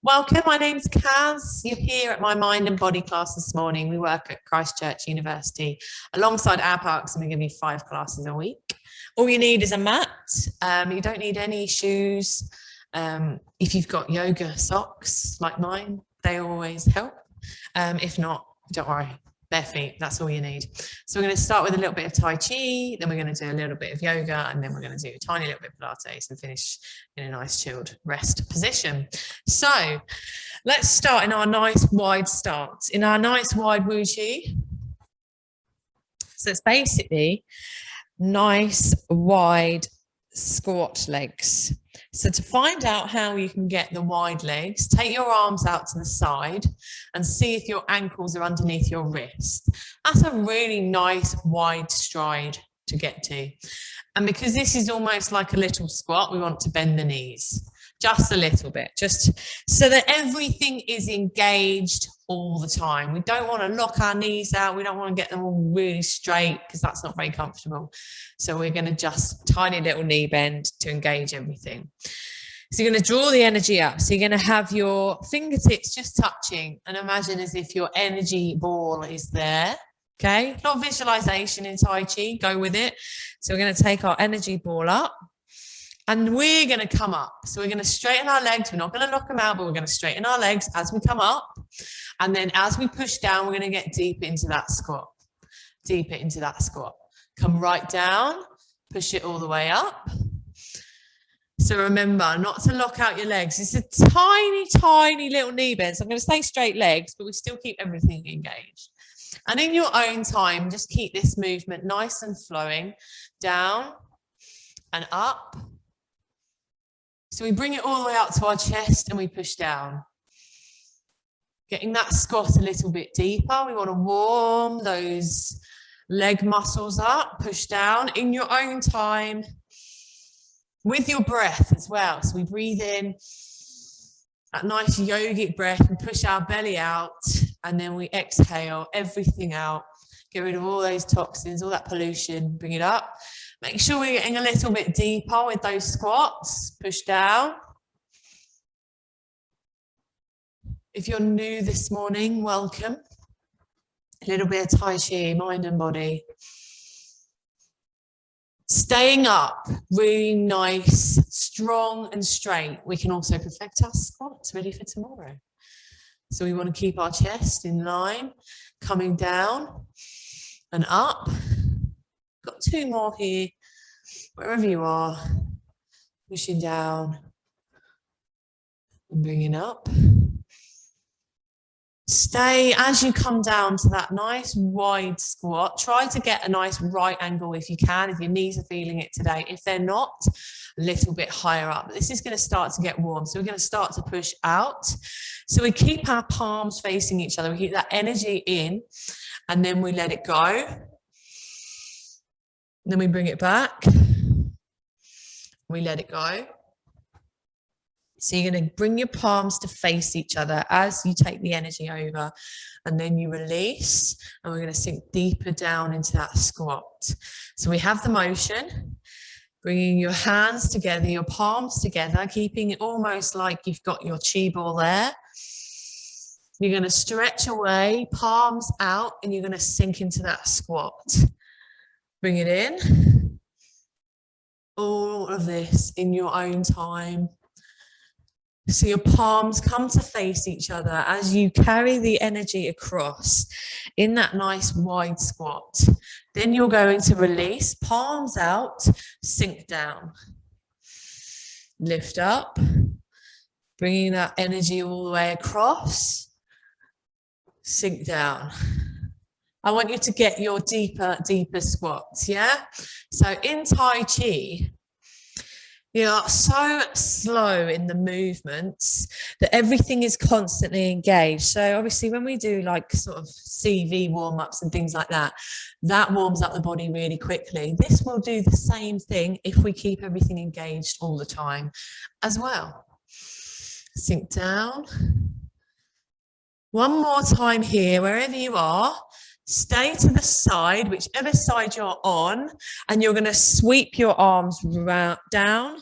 Welcome, my name's Kaz. You're here at my mind and body class this morning. We work at Christ Church University alongside our parks, and we give you 5 classes a week. All you need is a mat. You don't need any shoes. If you've got yoga socks like mine, they always help. If not, don't worry. Bare feet, that's all you need. So we're going to start with a little bit of Tai Chi, then we're going to do a little bit of yoga, and then we're going to do a tiny little bit of Pilates and finish in a nice chilled rest position. So let's start in our nice wide stance, in our nice wide Wu Chi. So it's basically nice wide squat legs. So to find out how you can get the wide legs, take your arms out to the side and see if your ankles are underneath your wrist. That's a really nice wide stride to get to. And because this is almost like a little squat, we want to bend the knees just a little bit, just so that everything is engaged all the time. We don't want to lock our knees out. We don't want to get them all really straight because that's not very comfortable. So we're going to just tiny little knee bend to engage everything. So you're going to draw the energy up. So you're going to have your fingertips just touching and imagine as if your energy ball is there. Okay, a lot of visualization in Tai Chi, go with it. So we're going to take our energy ball up. And we're going to come up. So we're going to straighten our legs. We're not going to knock them out, but we're going to straighten our legs as we come up. And then as we push down, we're going to get deeper into that squat. Deeper into that squat. Come right down. Push it all the way up. So remember not to lock out your legs. It's a tiny, tiny little knee bend. So I'm going to stay straight legs, but we still keep everything engaged. And in your own time, just keep this movement nice and flowing. Down and up. So we bring it all the way out to our chest and we push down. Getting that squat a little bit deeper. We want to warm those leg muscles up, push down in your own time with your breath as well. So we breathe in that nice yogic breath and push our belly out, and then we exhale everything out. Get rid of all those toxins, all that pollution, bring it up. Make sure we're getting a little bit deeper with those squats. Push down. If you're new this morning, welcome. A little bit of Tai Chi, mind and body. Staying up, really nice, strong and straight. We can also perfect our squats, ready for tomorrow. So we want to keep our chest in line, coming down and up. Got 2 more here, wherever you are, pushing down and bringing up. Stay as you come down to that nice wide squat. Try to get a nice right angle if you can, if your knees are feeling it today. If they're not, a little bit higher up. This is going to start to get warm. So we're going to start to push out. So we keep our palms facing each other. We keep that energy in and then we let it go. Then we bring it back. We let it go. So you're going to bring your palms to face each other as you take the energy over, and then you release, and we're going to sink deeper down into that squat. So we have the motion, bringing your hands together, your palms together, keeping it almost like you've got your chi ball there. You're going to stretch away, palms out, and you're going to sink into that squat. Bring it in. All of this in your own time. So your palms come to face each other as you carry the energy across in that nice wide squat. Then you're going to release, palms out, sink down. Lift up, bringing that energy all the way across. Sink down. I want you to get your deeper squats, yeah? So in Tai Chi, you are so slow in the movements that everything is constantly engaged. So obviously when we do like sort of CV warm-ups and things like that, that warms up the body really quickly. This will do the same thing if we keep everything engaged all the time as well. Sink down. One more time here, wherever you are. Stay to the side, whichever side you're on, and you're going to sweep your arms down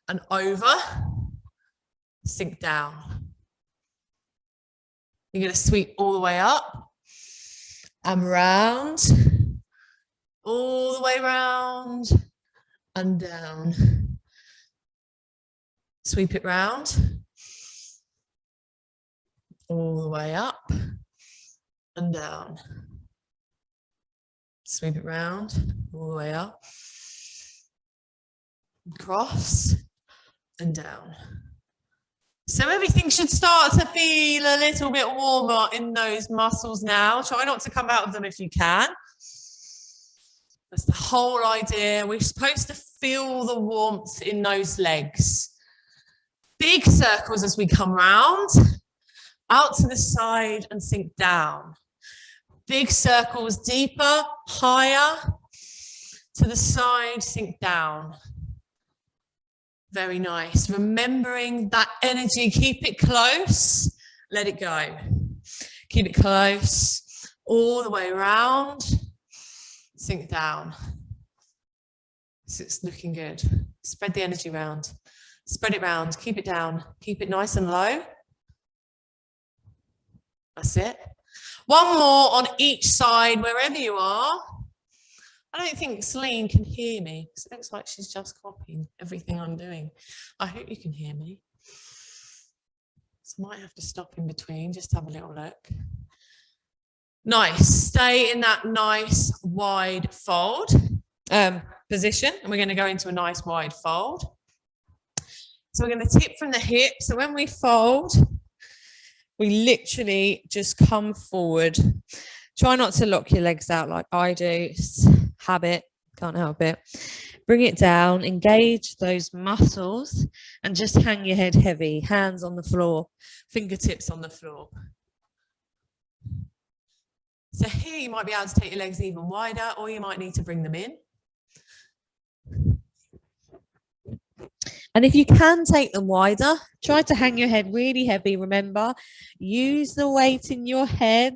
and over. sink down. You're going to sweep all the way up and round, all the way round and down. Sweep it round, all the way up and down. Sweep it round, all the way up, cross and down. So everything should start to feel a little bit warmer in those muscles now. Try not to come out of them if you can. That's the whole idea. We're supposed to feel the warmth in those legs. Big circles as we come round, out to the side and sink down. Big circles, deeper, higher, to the side, sink down. Very nice. Remembering that energy, keep it close, let it go. Keep it close, all the way around, sink down. So it's looking good. Spread the energy around. Spread it round, keep it down, keep it nice and low. That's it. One more on each side, wherever you are. I don't think Celine can hear me, because it looks like she's just copying everything I'm doing. I hope you can hear me. So I might have to stop in between, just have a little look. Nice, stay in that nice wide fold position, and we're going to go into a nice wide fold. So we're going to tip from the hip. So when we fold, we literally just come forward. Try not to lock your legs out like I do. It's habit, can't help it. Bring it down, engage those muscles, and just hang your head heavy. Hands on the floor, fingertips on the floor. So here you might be able to take your legs even wider, or you might need to bring them in. And if you can take them wider, try to hang your head really heavy. Remember, use the weight in your head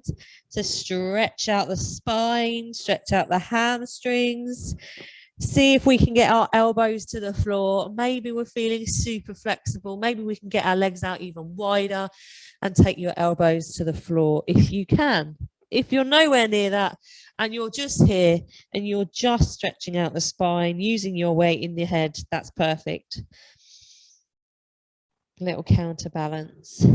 to stretch out the spine, stretch out the hamstrings. See if we can get our elbows to the floor. Maybe we're feeling super flexible. Maybe we can get our legs out even wider and take your elbows to the floor if you can. If you're nowhere near that and you're just here and you're just stretching out the spine, using your weight in the head, that's perfect. Little counterbalance.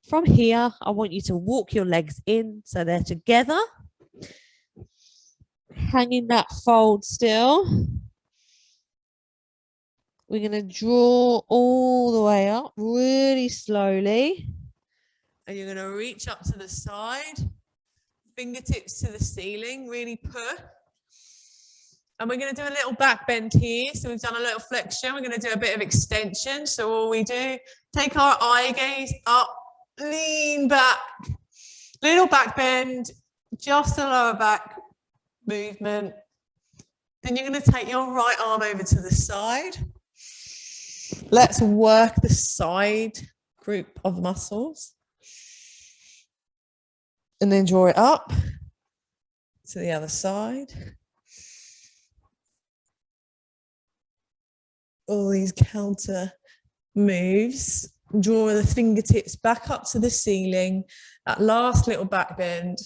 From here, I want you to walk your legs in so they're together. Hanging that fold still. We're going to draw all the way up really slowly. And you're going to reach up to the side, fingertips to the ceiling, really push. And we're going to do a little back bend here. So we've done a little flexion. We're going to do a bit of extension. So all we do, take our eye gaze up, lean back, little back bend, just a lower back movement. Then you're going to take your right arm over to the side. Let's work the side group of muscles. And then draw it up to the other side. All these counter moves. Draw the fingertips back up to the ceiling. That last little back bend.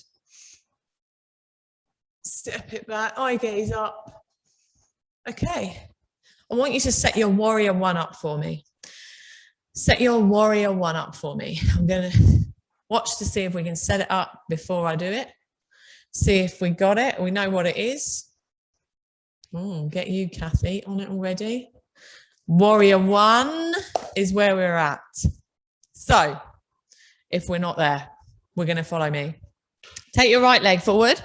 Step it back, eye gaze up. Okay. I want you to set your warrior one up for me. Set your warrior one up for me. I'm going to watch to see if we can set it up before I do it. See if we got it. We know what it is. Get you, Kathy, on it already. Warrior one is where we're at. So if we're not there, we're going to follow me. Take your right leg forward.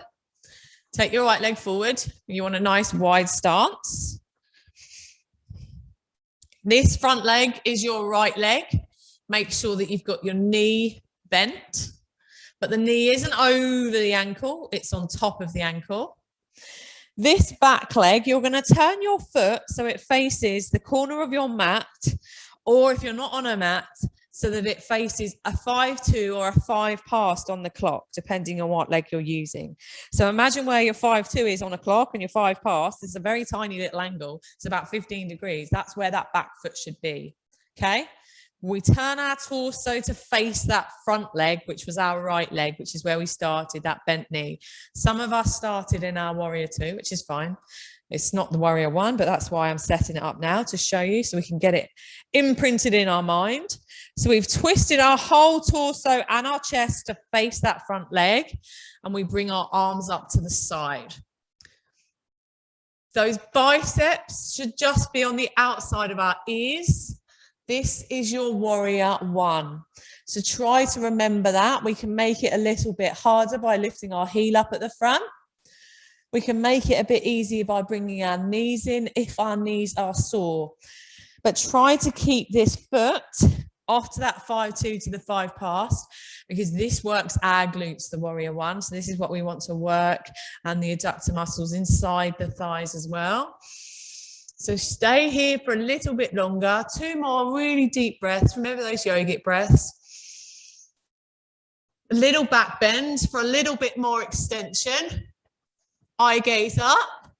Take your right leg forward. You want a nice wide stance. This front leg is your right leg. Make sure that you've got your knee bent, but the knee isn't over the ankle, it's on top of the ankle. This back leg, you're going to turn your foot so it faces the corner of your mat, or if you're not on a mat, so that it faces a 5-2 or a 5 past on the clock, depending on what leg you're using. So imagine where your 5-2 is on a clock and your 5 past is a very tiny little angle. It's about 15 degrees. That's where that back foot should be. Okay. We turn our torso to face that front leg, which was our right leg, which is where we started, that bent knee. Some of us started in our warrior two, which is fine. It's not the warrior one, but that's why I'm setting it up now to show you so we can get it imprinted in our mind. So we've twisted our whole torso and our chest to face that front leg, and we bring our arms up to the side. Those biceps should just be on the outside of our ears. This is your warrior one. So try to remember that. We can make it a little bit harder by lifting our heel up at the front. We can make it a bit easier by bringing our knees in if our knees are sore. But try to keep this foot after that 5-2 to the 5 pass, because this works our glutes, the warrior one. So this is what we want to work, and the adductor muscles inside the thighs as well. So stay here for a little bit longer. 2 more really deep breaths. Remember those yogic breaths. A little back bend for a little bit more extension. Eye gaze up.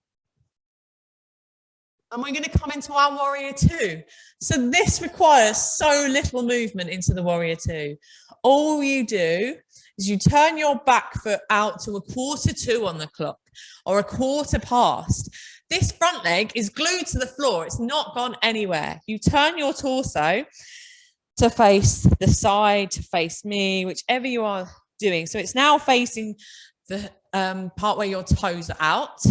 And we're going to come into our warrior two. So this requires so little movement into the warrior two. All you do is you turn your back foot out to 1/4 on the clock, or 1/4 past. This front leg is glued to the floor. It's not gone anywhere. You turn your torso to face the side, to face me, whichever you are doing. So it's now facing the part where your toes are out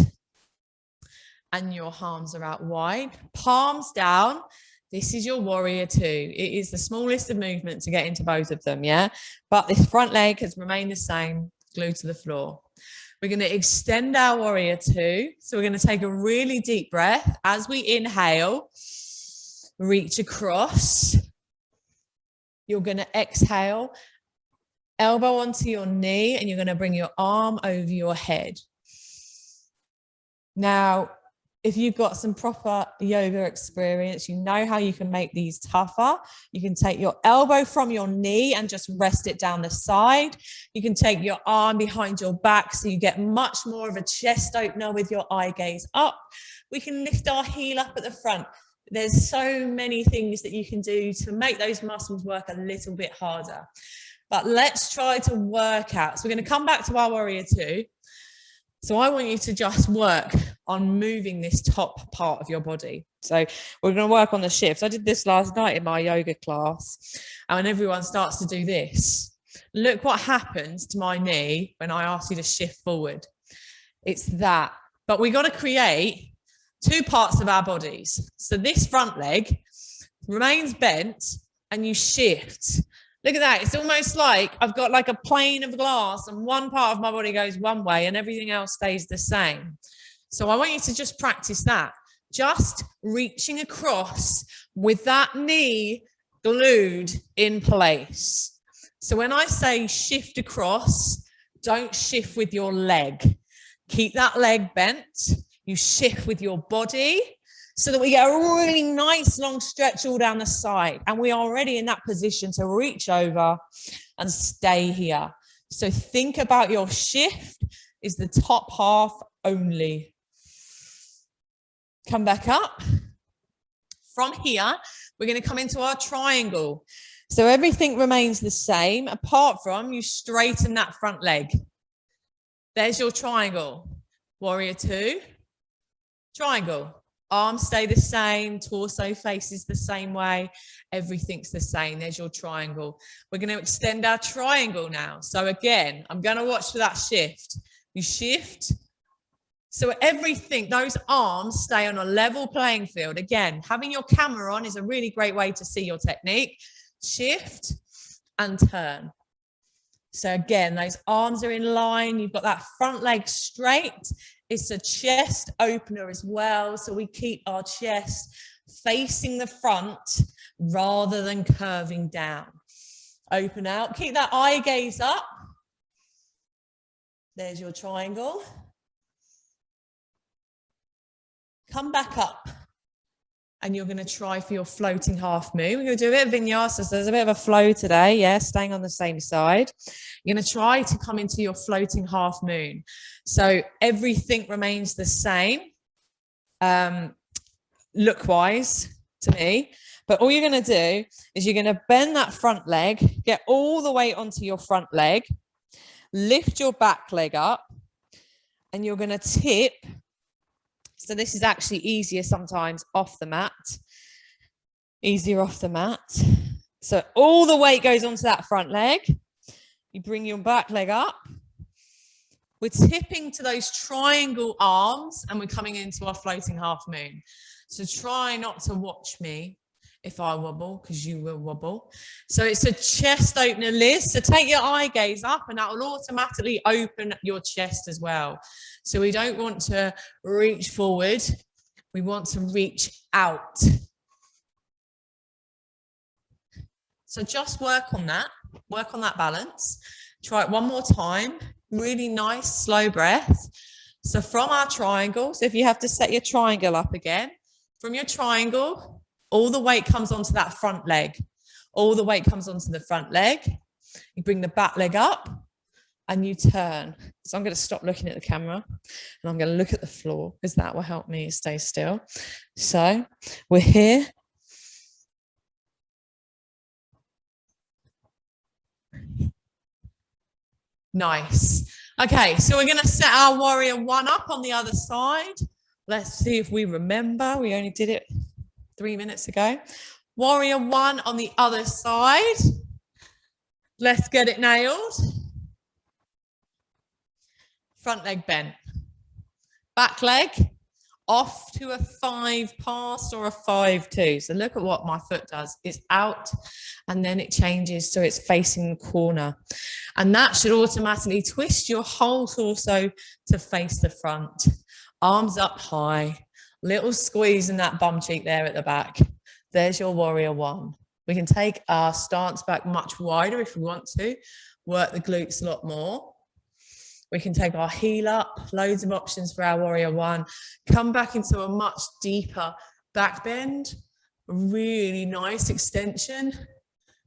and your arms are out wide. Palms down. This is your warrior two. It is the smallest of movements to get into both of them, yeah? But this front leg has remained the same, glued to the floor. We're going to extend our warrior two. So we're going to take a really deep breath. As we inhale, reach across. You're going to exhale, elbow onto your knee, and you're going to bring your arm over your head. Now, if you've got some proper yoga experience, you know how you can make these tougher. You can take your elbow from your knee and just rest it down the side. You can take your arm behind your back so you get much more of a chest opener with your eye gaze up. We can lift our heel up at the front. There's so many things that you can do to make those muscles work a little bit harder. But let's try to work out. So we're going to come back to our warrior two. So I want you to just work on moving this top part of your body. So we're going to work on the shifts. I did this last night in my yoga class, and when everyone starts to do this, look what happens to my knee when I ask you to shift forward. It's that. But we got to create 2 parts of our bodies. So this front leg remains bent and you shift. Look at that. It's almost like I've got like a plane of glass and one part of my body goes one way and everything else stays the same. So I want you to just practice that. Just reaching across with that knee glued in place. So when I say shift across, don't shift with your leg. Keep that leg bent. You shift with your body, so that we get a really nice long stretch all down the side. And we are already in that position to reach over and stay here. So think about your shift is the top half only. Come back up. From here, we're going to come into our triangle. So everything remains the same, apart from you straighten that front leg. There's your triangle. Warrior two, triangle. Arms stay the same, torso faces the same way, everything's the same. There's your triangle. We're going to extend our triangle now. So again, I'm going to watch for that shift. You shift. So everything, those arms stay on a level playing field. Again, having your camera on is a really great way to see your technique. Shift and turn. So again, those arms are in line. You've got that front leg straight. It's a chest opener as well. So we keep our chest facing the front rather than curving down. Open out. Keep that eye gaze up. There's your triangle. Come back up. And you're going to try for your floating half moon. We're going to do a bit of vinyasa. So there's a bit of a flow today. Yeah, staying on the same side. You're going to try to come into your floating half moon. So everything remains the same, look-wise to me. But all you're going to do is you're going to bend that front leg, get all the weight onto your front leg, lift your back leg up, and you're going to tip. So this is actually easier sometimes off the mat, easier off the mat. So all the weight goes onto that front leg. You bring your back leg up. We're tipping to those triangle arms and we're coming into our floating half moon. So try not to watch me if I wobble, because you will wobble. So it's a chest opener, Liz. So take your eye gaze up and that will automatically open your chest as well. So we don't want to reach forward. We want to reach out. So just work on that balance. Try it one more time. Really nice, slow breath. So from our triangle, so if you have to set your triangle up again, from your triangle, all the weight comes onto that front leg. All the weight comes onto the front leg. You bring the back leg up and you turn. So I'm going to stop looking at the camera and I'm going to look at the floor because that will help me stay still. So we're here. Nice. Okay, so we're going to set our warrior one up on the other side. Let's see if we remember. We only did it 3 minutes ago. Warrior one on the other side. Let's get it nailed. Front leg bent. Back leg off to a 5 pass or a 5-2. So look at what my foot does. It's out and then it changes so it's facing the corner. And that should automatically twist your whole torso to face the front. Arms up high. Little squeeze in that bum cheek there at the back. There's your warrior one. We can take our stance back much wider if we want to. Work the glutes a lot more. We can take our heel up. Loads of options for our warrior one. Come back into a much deeper back bend. Really nice extension.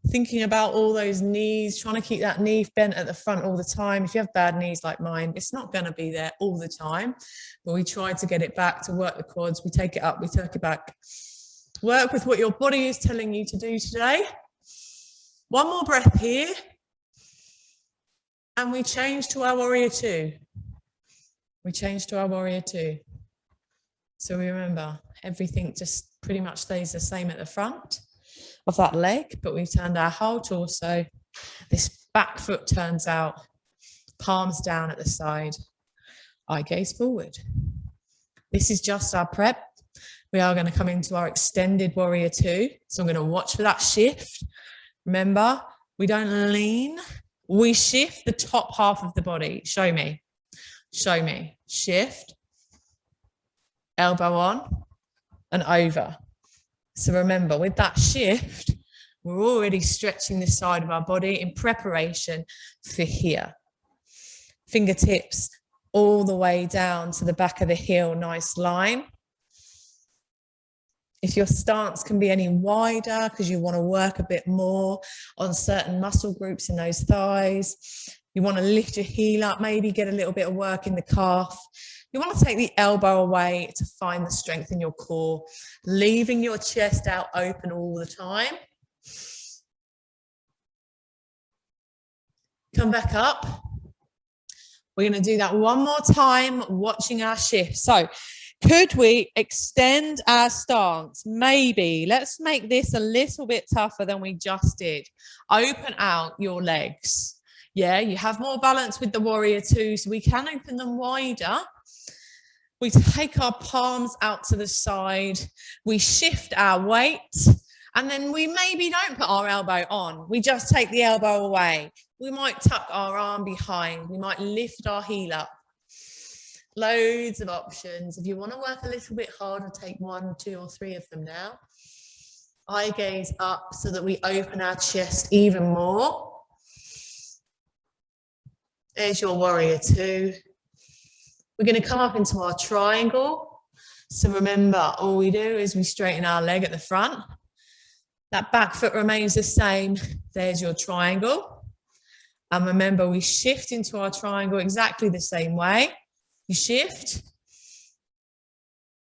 Thinking about all those knees, trying to keep that knee bent at the front all the time. If you have bad knees like mine, it's not going to be there all the time. But we try to get it back to work the quads. We take it up, we take it back. Work with what your body is telling you to do today. One more breath here. And we change to our warrior two. We change to our warrior two. So we remember, everything just pretty much stays the same at the front of that leg, but we've turned our whole torso. This back foot turns out, palms down at the side, eye gaze forward. This is just our prep. We are going to come into our extended warrior two. So I'm going to watch for that shift. Remember, we don't lean. We shift the top half of the body. Show me. Show me. Shift. Elbow on and over. So remember, with that shift, we're already stretching this side of our body in preparation for here. Fingertips all the way down to the back of the heel, nice line. If your stance can be any wider because you want to work a bit more on certain muscle groups in those thighs, you want to lift your heel up, maybe get a little bit of work in the calf. You want to take the elbow away to find the strength in your core, leaving your chest out open all the time. Come back up. We're going to do that one more time, watching our shift. So could we extend our stance? Maybe. Let's make this a little bit tougher than we just did. Open out your legs. Yeah, you have more balance with the warrior two, so we can open them wider. We take our palms out to the side. We shift our weight. And then we maybe don't put our elbow on. We just take the elbow away. We might tuck our arm behind. We might lift our heel up. Loads of options. If you want to work a little bit harder, take 1, 2, or 3 of them now. Eye gaze up so that we open our chest even more. There's your warrior two. We're going to come up into our triangle. So remember, all we do is we straighten our leg at the front. That back foot remains the same. There's your triangle. And remember, we shift into our triangle exactly the same way. You shift,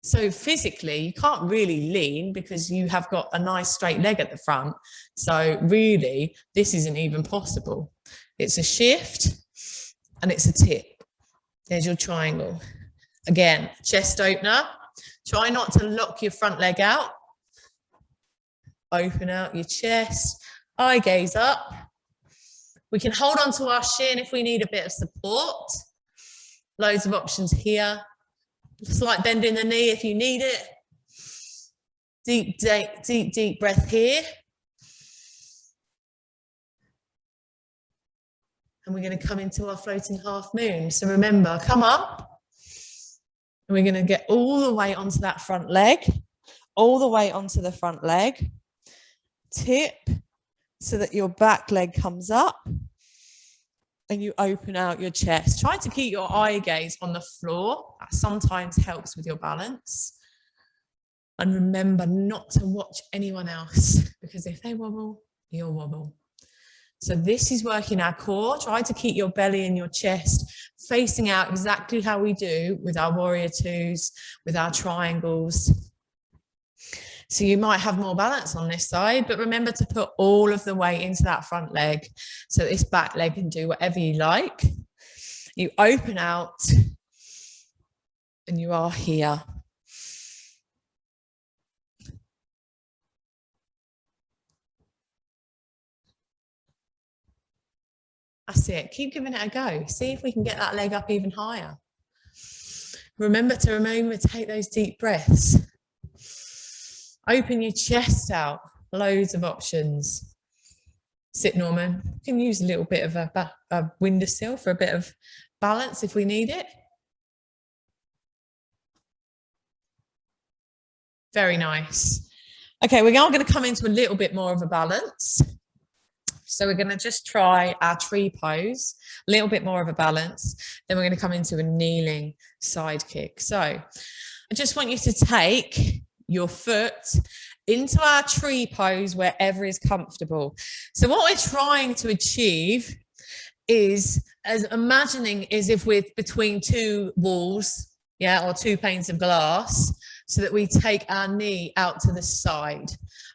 So physically, you can't really lean because you have got a nice straight leg at the front. So really, this isn't even possible. It's a shift and it's a tip. There's your triangle. Again, chest opener. Try not to lock your front leg out. Open out your chest, eye gaze up. We can hold on to our shin if we need a bit of support. Loads of options here. Slight bend in the knee if you need it. Deep, deep, deep, deep breath here. And we're going to come into our floating half moon. So remember, come up. And we're going to get all the way onto that front leg. All the way onto the front leg. Tip so that your back leg comes up. And you open out your chest. Try to keep your eye gaze on the floor. That sometimes helps with your balance. And remember not to watch anyone else, because if they wobble, you'll wobble. So this is working our core. Try to keep your belly and your chest facing out exactly how we do with our warrior twos, with our triangles. So you might have more balance on this side, but remember to put all of the weight into that front leg so this back leg can do whatever you like. You open out and you are here. That's it. Keep giving it a go. See if we can get that leg up even higher. Remember to take those deep breaths. Open your chest out. Loads of options. Sit, Norman. You can use a little bit of a windowsill for a bit of balance if we need it. Very nice. Okay, we're now going to come into a little bit more of a balance. So we're going to just try our tree pose, a little bit more of a balance. Then we're going to come into a kneeling side kick. So I just want you to take your foot into our tree pose wherever is comfortable. So what we're trying to achieve is as imagining as if we're between two walls, yeah, or two panes of glass, so that we take our knee out to the side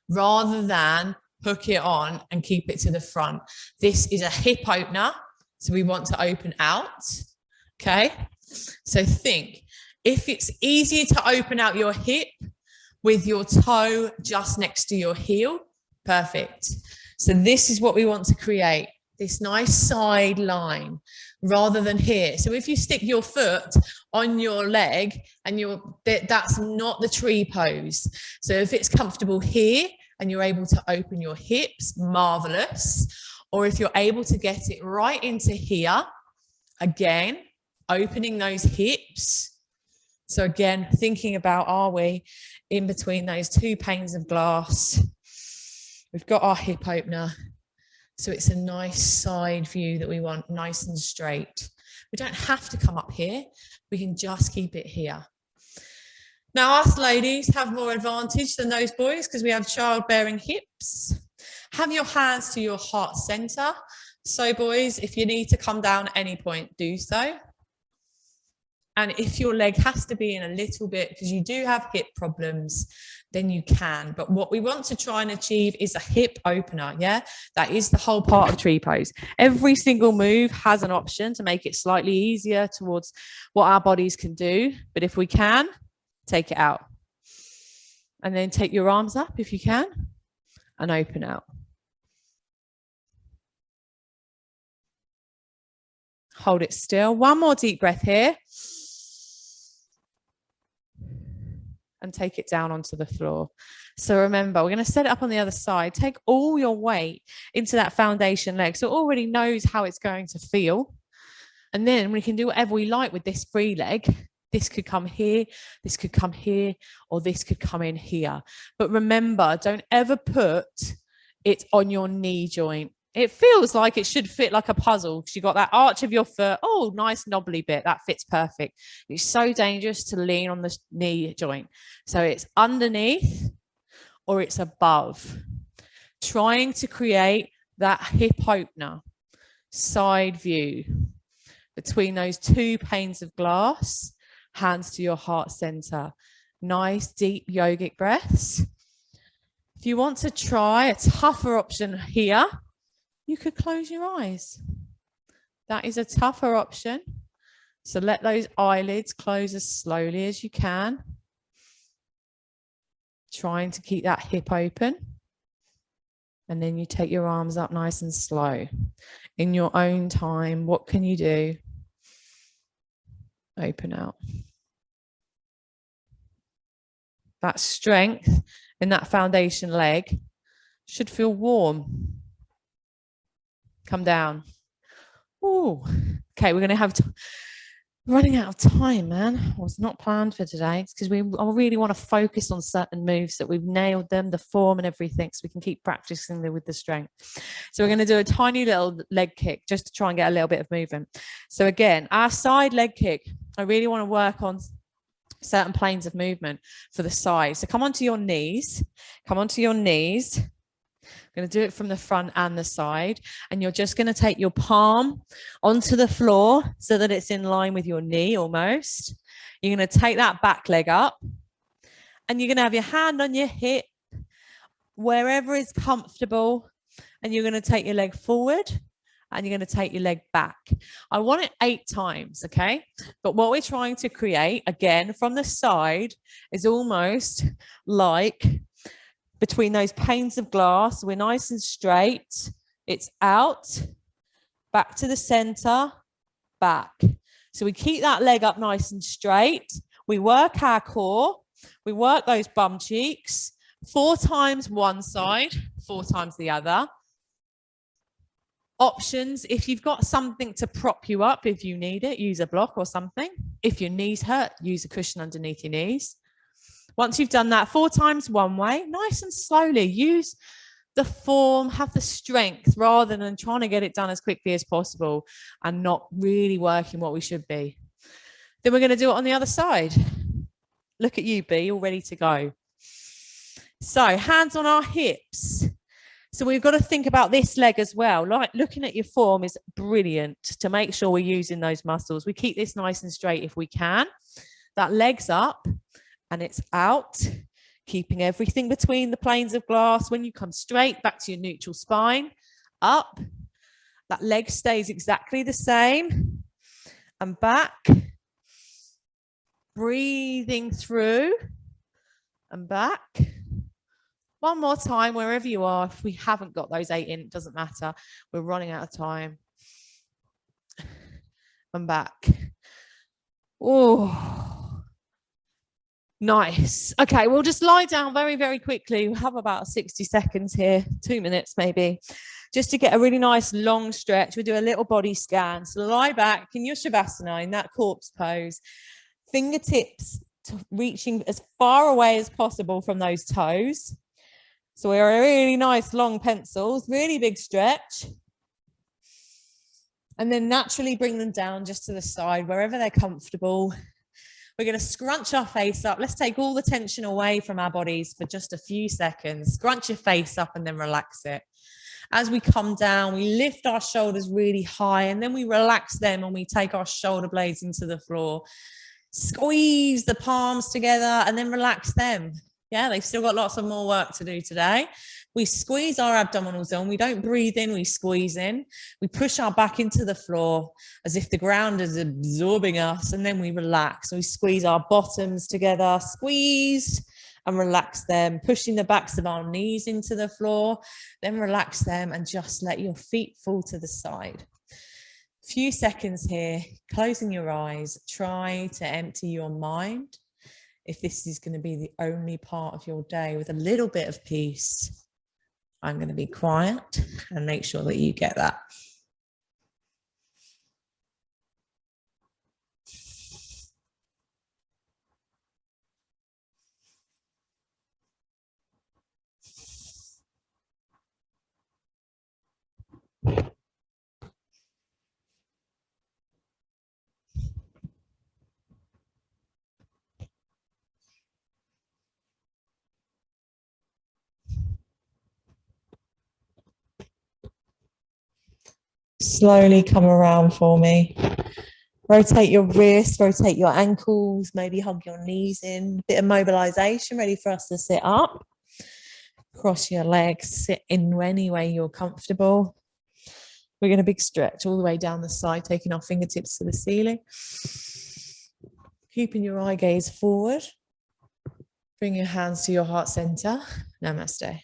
rather than hook it on and keep it to the front. This is a hip opener, so we want to open out, okay? So think, if it's easier to open out your hip with your toe just next to your heel, perfect. So this is what we want to create, this nice side line rather than here. So if you stick your foot on your leg and that's not the tree pose. So if it's comfortable here and you're able to open your hips, marvelous. Or if you're able to get it right into here, again, opening those hips. So again, thinking about, are we in between those two panes of glass? We've got our hip opener. So it's a nice side view that we want, nice and straight. We don't have to come up here. We can just keep it here. Now, us ladies have more advantage than those boys because we have childbearing hips. Have your hands to your heart center. So boys, if you need to come down at any point, do so. And if your leg has to be in a little bit because you do have hip problems, then you can. But what we want to try and achieve is a hip opener, yeah? That is the whole part of tree pose. Every single move has an option to make it slightly easier towards what our bodies can do. But if we can, take it out. And then take your arms up if you can and open out. Hold it still. One more deep breath here. And take it down onto the floor. So remember, we're going to set it up on the other side. Take all your weight into that foundation leg. So it already knows how it's going to feel. And then we can do whatever we like with this free leg. This could come here, this could come here, or this could come in here. But remember, don't ever put it on your knee joint. It feels like it should fit like a puzzle because you've got that arch of your foot. Oh, nice knobbly bit. That fits perfect. It's so dangerous to lean on the knee joint. So it's underneath or it's above. Trying to create that hip opener, side view between those two panes of glass, hands to your heart center. Nice, deep yogic breaths. If you want to try a tougher option here, you could close your eyes. That is a tougher option. So let those eyelids close as slowly as you can. Trying to keep that hip open. And then you take your arms up nice and slow. In your own time, what can you do? Open out. That strength in that foundation leg should feel warm. Come down. Ooh. Okay, we're going to have running out of time, man. I was not planned for today. It's because I really want to focus on certain moves that we've nailed them, the form and everything, so we can keep practicing with the strength. So we're going to do a tiny little leg kick just to try and get a little bit of movement. So again, our side leg kick, I really want to work on certain planes of movement for the side. So come onto your knees. Come onto your knees. I'm going to do it from the front and the side, and you're just going to take your palm onto the floor so that it's in line with your knee almost. You're going to take that back leg up, and you're going to have your hand on your hip wherever is comfortable, and you're going to take your leg forward and you're going to take your leg back. I want it 8 times, okay? But what we're trying to create, again, from the side is almost like between those panes of glass. We're nice and straight. It's out, back to the center, back. So we keep that leg up nice and straight. We work our core. We work those bum cheeks. 4 times one side, 4 times the other. Options, if you've got something to prop you up, if you need it, use a block or something. If your knees hurt, use a cushion underneath your knees. Once you've done that 4 times one way, nice and slowly, use the form, have the strength rather than trying to get it done as quickly as possible and not really working what we should be. Then we're going to do it on the other side. Look at you, B, all ready to go. So hands on our hips. So we've got to think about this leg as well. Like looking at your form is brilliant to make sure we're using those muscles. We keep this nice and straight if we can. That leg's up. And it's out, keeping everything between the planes of glass. When you come straight back to your neutral spine, up, that leg stays exactly the same, and back, breathing through, and back. One more time, wherever you are. If we haven't got those 8 in, it doesn't matter. We're running out of time. And back. Oh. Nice. Okay, we'll just lie down very, very quickly. We'll have about 60 seconds here, 2 minutes maybe, just to get a really nice long stretch. We'll do a little body scan. So lie back in your Shavasana, in that corpse pose. Fingertips reaching as far away as possible from those toes. So we're really nice long pencils, really big stretch. And then naturally bring them down just to the side, wherever they're comfortable. We're going to scrunch our face up. Let's take all the tension away from our bodies for just a few seconds. Scrunch your face up and then relax it. As we come down, we lift our shoulders really high and then we relax them and we take our shoulder blades into the floor. Squeeze the palms together and then relax them. Yeah, they've still got lots of more work to do today. We squeeze our abdominal zone. We don't breathe in, we squeeze in. We push our back into the floor as if the ground is absorbing us, and then we relax. So we squeeze our bottoms together, squeeze and relax them, pushing the backs of our knees into the floor, then relax them and just let your feet fall to the side. Few seconds here, closing your eyes, try to empty your mind. If this is going to be the only part of your day with a little bit of peace, I'm going to be quiet and make sure that you get that. Slowly come around for me. Rotate your wrists, rotate your ankles, maybe hug your knees in. A bit of mobilization, ready for us to sit up. Cross your legs, sit in any way you're comfortable. We're going to big stretch all the way down the side, taking our fingertips to the ceiling. Keeping your eye gaze forward. Bring your hands to your heart center. Namaste.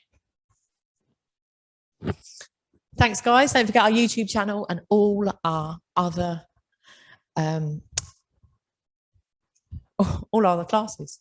Thanks, guys. Don't forget our YouTube channel and all our other all our other classes.